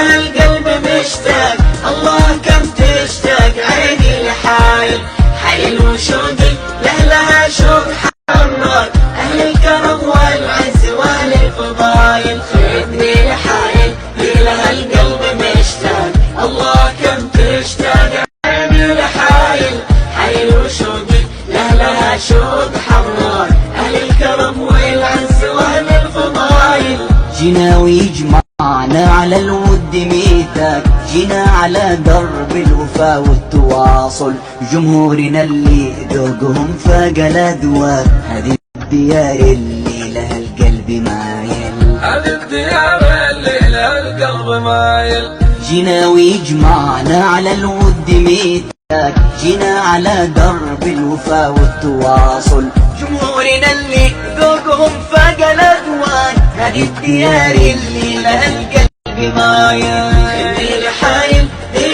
لها القلب مشتاق، الله كم تشتاق عيني لحايل، حيل وشوقي لها شوق حرك، أهل الكرم والعز والفضايل، خذني لحايل لها القلب مشتاق، الله كم تشتاق عيني لحايل، حيل وشوقي لها شوق حرك، أهل الكرم والعز والفضايل. جينا ويجمعنا على الود ميثاق، جينا على درب الوفا والتواصل، جمهورنا اللي ذوقهم فاق الأذواق، هذه الديار اللي لها القلب مايل، هذه الديار اللي لها القلب مايل. جينا ويجمعنا على الود ميثاق، جينا على درب الوفا والتواصل، جمهورنا اللي ذوقهم فاق الأذواق، هذه الديار اللي لها القلب مايل. خذني لحايل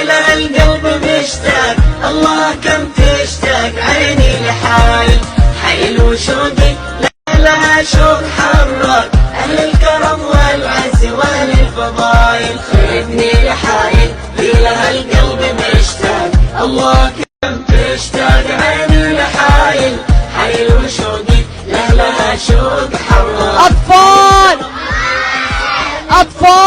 لها القلب مشتاق، الله كم تشتاق عيني لحايل، حيل وشوقي لها شوق حرك، أهل الكرم والعز والفضايل، خذني لحايل لها القلب مشتاق، الله كم تشتاق عيني لحايل، حيل وشوقي لها شوق حرك. أطفال أطفال